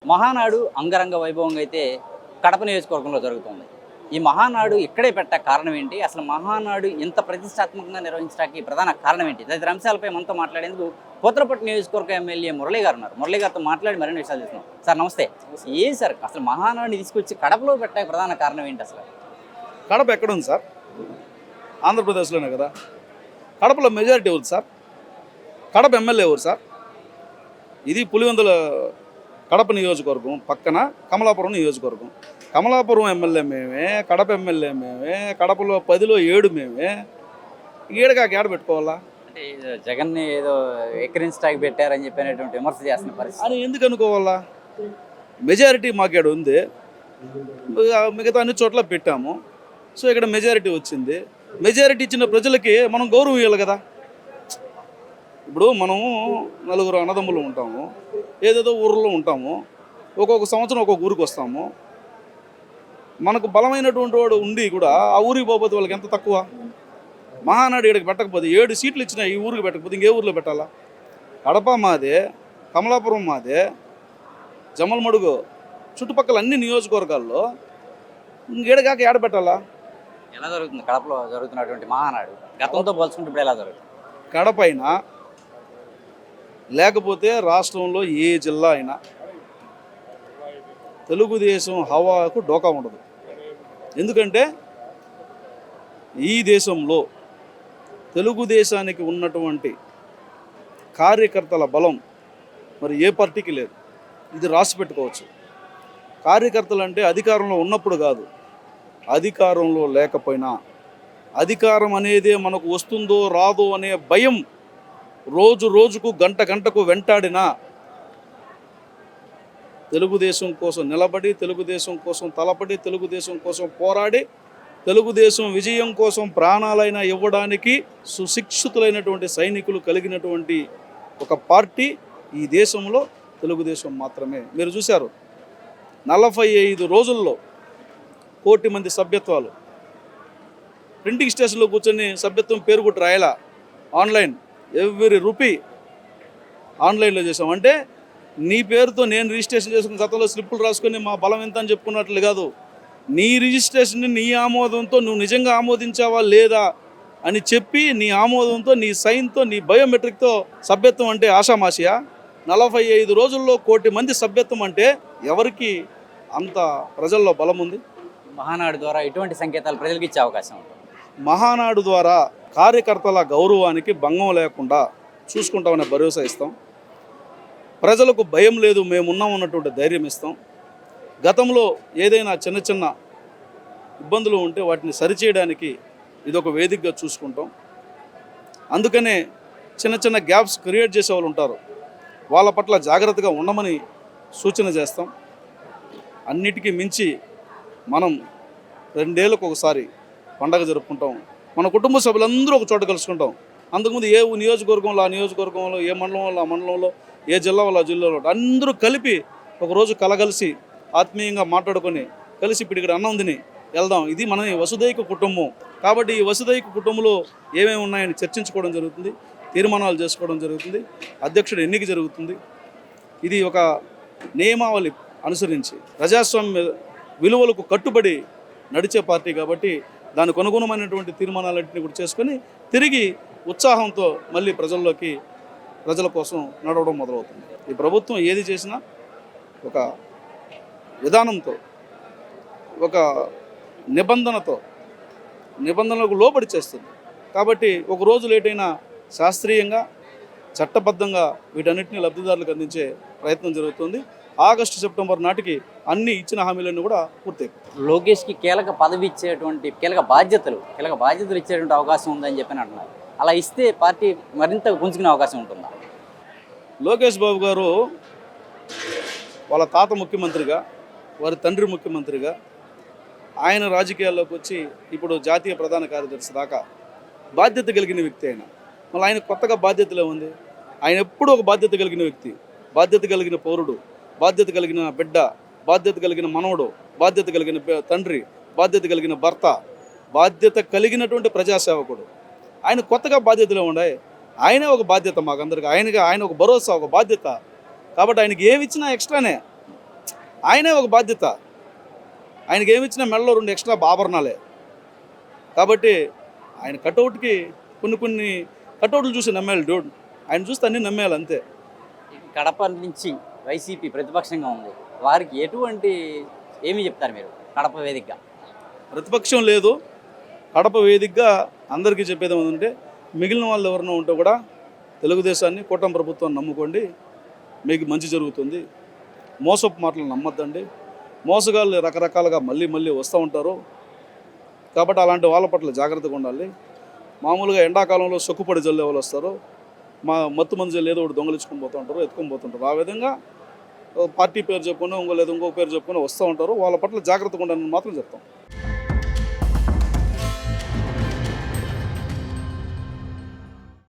మహానాడు అంగరంగ వైభవంగా అయితే కడప నియోజకవర్గంలో జరుగుతుంది. ఈ మహానాడు ఇక్కడే పెట్ట కారణం ఏంటి? అసలు మహానాడు ఇంత ప్రతిష్టాత్మకంగా నిర్వహించడానికి ప్రధాన కారణం ఏంటి? తదితర అంశాలపై మనతో మాట్లాడేందుకు పోత్రపట్టు నియోజకవర్గ ఎమ్మెల్యే మురళీ గారు ఉన్నారు. మురళీ గారితో మాట్లాడి మరిన్ని విషయాలు చూస్తున్నాం. సార్ నమస్తే. ఏం సార్ అసలు మహానాడుని తీసుకొచ్చి కడపలో పెట్టడానికి ప్రధాన కారణం ఏంటి? అసలు కడప ఎక్కడ ఉంది సార్? ఆంధ్రప్రదేశ్లోనే కదా. కడపలో మెజారిటీ ఎవరు సార్? కడప ఎమ్మెల్యే ఎవరు సార్? ఇది పులివెందుల కడప నియోజకవర్గం పక్కన కమలాపురం నియోజకవర్గం. కమలాపురం ఎమ్మెల్యే మేమే, కడప ఎమ్మెల్యే మేమే, కడపలో 10లో 7 మేమే. ఈడకాకి ఏడ పెట్టుకోవాలా అంటే జగన్ని ఏదో ఎక్కిరించడానికి పెట్టారని చెప్పినటువంటి విమర్శ చేస్తున్న పరిస్థితి అని ఎందుకు అనుకోవాలా? మెజారిటీ మాకేడ ఉంది, మిగతా అన్ని చోట్ల పెట్టాము. సో ఇక్కడ మెజారిటీ వచ్చింది. మెజారిటీ ఇచ్చిన ప్రజలకి మనం గౌరవం ఇవ్వాలి కదా. ఇప్పుడు మనము 4 అన్నదమ్ములు ఉంటాము, ఏదేదో ఊర్లో ఉంటాము, ఒక్కొక్క సంవత్సరం ఒక్కొక్క ఊరికి వస్తాము. మనకు బలమైనటువంటి వాడు ఉండి కూడా ఆ ఊరికి పోతే వాళ్ళకి ఎంత తక్కువ. మహానాడు ఇక్కడికి పెట్టకపోతే 7 సీట్లు ఇచ్చినా ఈ ఊరికి పెట్టకపోతే ఇంకే ఊరిలో పెట్టాలా? కడప మాదే, కమలాపురం మాదే, జమ్మలమడుగు చుట్టుపక్కల అన్ని నియోజకవర్గాల్లో ఇంకేడగాక ఏడ పెట్టాలా? ఎలా జరుగుతుంది కడపలో జరుగుతున్నటువంటి మహానాడు? గతంతో పోల్చుకుంటే ఇప్పుడు ఎలా జరుగుతుంది? కడప అయినా లేకపోతే రాష్ట్రంలో ఏ జిల్లా అయినా తెలుగుదేశం హవాకు డోకా ఉండదు. ఎందుకంటే ఈ దేశంలో తెలుగుదేశానికి ఉన్నటువంటి కార్యకర్తల బలం మరి ఏ పార్టీకి లేదు. ఇది రాసి పెట్టుకోవచ్చు. కార్యకర్తలు అంటే అధికారంలో ఉన్నప్పుడు కాదు, అధికారంలో లేకపోయినా, అధికారం అనేదే మనకు వస్తుందో రాదో అనే భయం రోజు రోజుకు గంట గంటకు వెంటాడినా తెలుగుదేశం కోసం నిలబడి, తెలుగుదేశం కోసం తలపడి, తెలుగుదేశం కోసం పోరాడి, తెలుగుదేశం విజయం కోసం ప్రాణాలైనా ఇవ్వడానికి సుశిక్షితులైనటువంటి సైనికులు కలిగినటువంటి ఒక పార్టీ ఈ దేశంలో తెలుగుదేశం మాత్రమే. మీరు చూశారు, 45 రోజుల్లో 1 కోటి మంది సభ్యత్వాలు. ప్రింటింగ్ స్టేషన్లో కూర్చొని సభ్యత్వం పేరు కూడా రాయాలా, ఆన్లైన్ ఎవ్రీ రూపీ ఆన్లైన్లో చేసాం. అంటే నీ పేరుతో నేను రిజిస్ట్రేషన్ చేసుకుని గతంలో స్లిప్పులు రాసుకొని మా బలం ఎంత అని చెప్పుకున్నట్లు కాదు. నీ రిజిస్ట్రేషన్ని నీ ఆమోదంతో నువ్వు నిజంగా ఆమోదించావా లేదా అని చెప్పి నీ ఆమోదంతో, నీ సైన్తో, నీ బయోమెట్రిక్తో సభ్యత్వం అంటే ఆషామాషియా? 45 రోజుల్లో 1 కోటి మంది సభ్యత్వం అంటే ఎవరికి అంత ప్రజల్లో బలం ఉంది? మహానాడు ద్వారా ఎటువంటి సంకేతాలు ప్రజలకు ఇచ్చే అవకాశం ఉంటుంది? మహానాడు ద్వారా కార్యకర్తల గౌరవానికి భంగం లేకుండా చూసుకుంటామనే భరోసా ఇస్తాం. ప్రజలకు భయం లేదు, మేమున్నాం అన్నటువంటి ధైర్యం ఇస్తాం. గతంలో ఏదైనా చిన్న చిన్న ఇబ్బందులు ఉంటే వాటిని సరిచేయడానికి ఇదొక వేదికగా చూసుకుంటాం. అందుకనే చిన్న చిన్న గ్యాప్స్ క్రియేట్ చేసే వాళ్ళు ఉంటారు, వాళ్ళ పట్ల జాగ్రత్తగా ఉండమని సూచన చేస్తాం. అన్నిటికీ మించి మనం 2 ఏళ్ళకు ఒకసారి పండగ జరుపుకుంటాం. మన కుటుంబ సభ్యులందరూ ఒక చోట కలుసుకుంటాం. అంతకుముందు ఏ నియోజకవర్గంలో ఆ నియోజకవర్గంలో, ఏ మండలంలో ఆ మండలంలో, ఏ జిల్లా వాళ్ళు ఆ జిల్లాలో అందరూ కలిపి ఒకరోజు కలగలిసి ఆత్మీయంగా మాట్లాడుకొని కలిసి ఇప్పుడు ఇక్కడ అన్నం తిని వెళ్దాం. ఇది మన వసుదైక కుటుంబం. కాబట్టి ఈ వసుదైక కుటుంబంలో ఏమేమి ఉన్నాయని చర్చించుకోవడం జరుగుతుంది, తీర్మానాలు చేసుకోవడం జరుగుతుంది, అధ్యక్షుడు ఎన్నిక జరుగుతుంది. ఇది ఒక నియమావళి అనుసరించి ప్రజాస్వామ్య విలువలకు కట్టుబడి నడిచే పార్టీ కాబట్టి దానికి అనుగుణమైనటువంటి తీర్మానాలన్నింటినీ కూడా చేసుకొని తిరిగి ఉత్సాహంతో మళ్ళీ ప్రజల కోసం నడవడం మొదలవుతుంది. ఈ ప్రభుత్వం ఏది చేసినా ఒక విధానంతో, ఒక నిబంధనలకు లోబడి చేస్తుంది. కాబట్టి ఒక రోజు లేట్ అయినా శాస్త్రీయంగా, చట్టబద్ధంగా వీటన్నిటిని లబ్ధిదారులకు అందించే ప్రయత్నం జరుగుతుంది. ఆగస్టు, సెప్టెంబర్ నాటికి అన్ని ఇచ్చిన హామీలన్నీ కూడా పూర్తయిపోతాయి. లోకేష్కి కీలక పదవి ఇచ్చేటువంటి కీలక బాధ్యతలు ఇచ్చేటువంటి అవకాశం ఉందని చెప్పి అంటున్నారు. అలా ఇస్తే పార్టీ మరింత గుంజుకునే అవకాశం ఉంటుందా? లోకేష్ బాబు గారు వాళ్ళ తాత ముఖ్యమంత్రిగా, వారి తండ్రి ముఖ్యమంత్రిగా, ఆయన రాజకీయాల్లోకి వచ్చి ఇప్పుడు జాతీయ ప్రధాన కార్యదర్శి దాకా బాధ్యత కలిగిన వ్యక్తి. మళ్ళీ ఆయన కొత్తగా బాధ్యతలే ఉంది. ఆయన ఎప్పుడూ ఒక బాధ్యత కలిగిన వ్యక్తి, బాధ్యత కలిగిన పౌరుడు, బాధ్యత కలిగిన బిడ్డ, బాధ్యత కలిగిన మనవడు, బాధ్యత కలిగిన తండ్రి, బాధ్యత కలిగిన భర్త, బాధ్యత కలిగినటువంటి ప్రజాసేవకుడు. ఆయన కొత్తగా బాధ్యతలే ఉన్నాయి. ఆయనే ఒక బాధ్యత మాకందరికి. ఆయన ఒక భరోసా, ఒక బాధ్యత. కాబట్టి ఆయనకి ఏమి ఇచ్చినా ఎక్స్ట్రానే. ఆయనే ఒక బాధ్యత. ఆయనకి ఏమిచ్చినా మెడలో 2 ఎక్స్ట్రా ఆభరణాలే. కాబట్టి ఆయన కటౌట్కి కొన్ని కటౌట్లు చూసి నమ్మేయాలి డూడ్. ఆయన చూస్తే అన్నీ నమ్మేయాలి అంతే. కడప నుంచి వైసీపీ ప్రతిపక్షంగా ఉంది, వారికి ఎటువంటి ఏమి చెప్తారు మీరు కడప వేదికగా? ప్రతిపక్షం లేదు, కడప వేదికగా అందరికీ చెప్పేది ఏమంటే, మిగిలిన వాళ్ళు ఎవరైనా ఉంటే కూడా తెలుగుదేశాన్ని, కూటమి ప్రభుత్వాన్ని నమ్ముకోండి, మీకు మంచి జరుగుతుంది. మోసపు మాటలు నమ్మద్దండి. మోసగాళ్ళు రకరకాలుగా మళ్ళీ వస్తూ ఉంటారు. కాబట్టి అలాంటి వాళ్ళ పట్ల జాగ్రత్తగా ఉండాలి. మామూలుగా ఎండాకాలంలో సొక్కుపడి జల్లే వాళ్ళు వస్తారు, మత్తు మంది జల్లు ఏదో ఒకటి దొంగలించుకొని పోతూ ఉంటారు, ఎత్తుకొని పోతుంటారు. ఆ విధంగా పార్టీ పేరు చెప్పుకొని ఇంకో పేరు చెప్పుకొని వస్తూ ఉంటారు. వాళ్ళ పట్ల జాగ్రత్తగా ఉండాలని మాత్రం చెప్తాం.